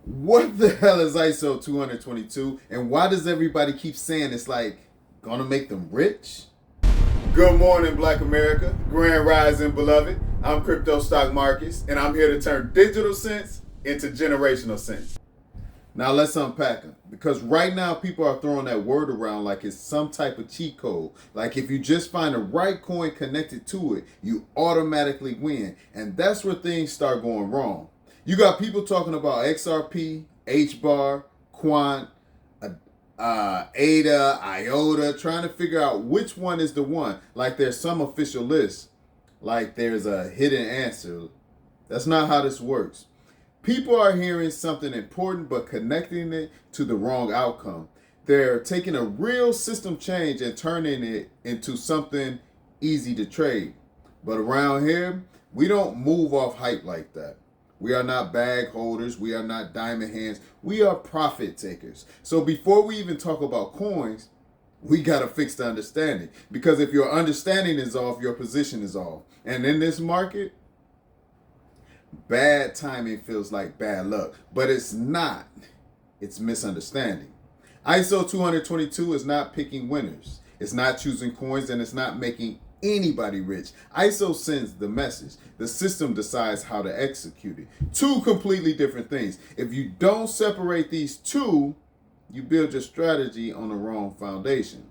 What the hell is ISO 222, and why does everybody keep saying it's like gonna make them rich? Good morning, Black America. Grand Rising, beloved. I'm Crypto Stock Markets, and I'm here to turn digital sense into generational sense. Now let's unpack them, because right now people are throwing that word around like it's some type of cheat code. Like if you just find the right coin connected to it, you automatically win, and that's where things start going wrong. You got people talking about XRP, HBAR, Quant, ADA, IOTA, trying to figure out which one is the one. Like there's some official list, like there's a hidden answer. That's not how this works. People are hearing something important but connecting it to the wrong outcome. They're taking a real system change and turning it into something easy to trade. But around here, we don't move off hype like that. We are not bag holders. We are not diamond hands. We are profit takers. So before we even talk about coins, we got to fix the understanding. Because if your understanding is off, your position is off. And in this market, bad timing feels like bad luck, but it's not. It's misunderstanding. ISO 222 is not picking winners. It's not choosing coins, and it's not making anybody rich. ISO sends the message. The system decides how to execute it. Two completely different things. If you don't separate these two, you build your strategy on the wrong foundation.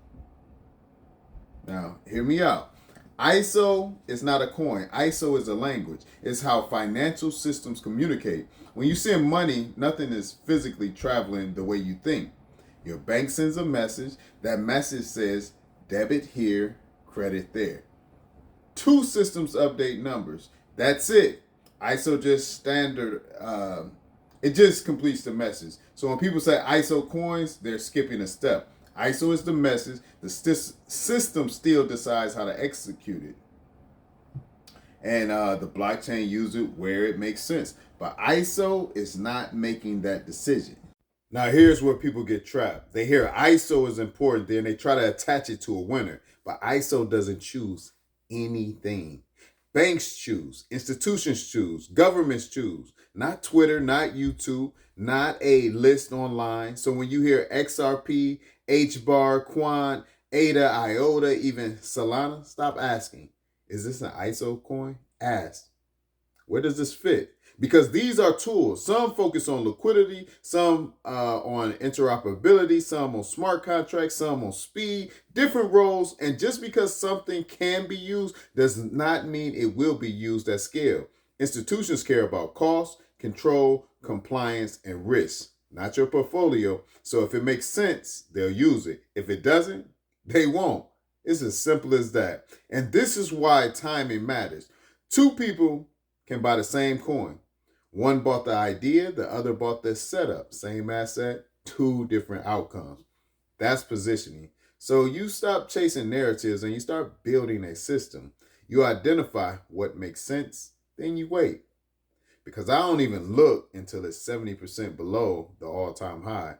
Now, hear me out. ISO is not a coin. ISO is a language. It's how financial systems communicate. When you send money, nothing is physically traveling the way you think. Your bank sends a message. That message says debit here, credit there. Two systems update numbers. That's it. ISO just standard. It just completes the message. So when people say ISO coins, they're skipping a step. ISO is the message. The system still decides how to execute it. And the blockchain uses it where it makes sense. But ISO is not making that decision. Now, here's where people get trapped. They hear ISO is important, then they try to attach it to a winner. But ISO doesn't choose anything. Banks choose, institutions choose, governments choose. Not Twitter, not YouTube, not a list online. So when you hear XRP, HBAR, Quant, ADA, IOTA, even Solana, stop asking, is this an ISO coin? Ask, where does this fit? Because these are tools. Some focus on liquidity, some on interoperability, some on smart contracts, some on speed, different roles. And just because something can be used does not mean it will be used at scale. Institutions care about cost, control, compliance, and risk, not your portfolio. So if it makes sense, they'll use it. If it doesn't, they won't. It's as simple as that. And this is why timing matters. Two people can buy the same coin. One bought the idea, the other bought the setup. Same asset, two different outcomes. That's positioning. So you stop chasing narratives and you start building a system. You identify what makes sense, then you wait. Because I don't even look until it's 70% below the all-time high.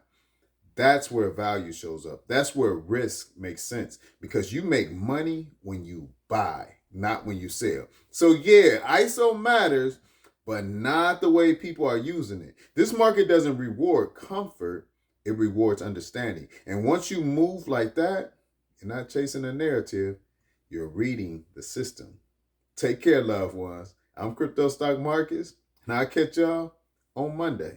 That's where value shows up. That's where risk makes sense. Because you make money when you buy, not when you sell. So yeah, ISO matters, but not the way people are using it. This market doesn't reward comfort, it rewards understanding. And once you move like that, you're not chasing a narrative, you're reading the system. Take care, loved ones. I'm Crypto Stock Markets, and I'll catch y'all on Monday.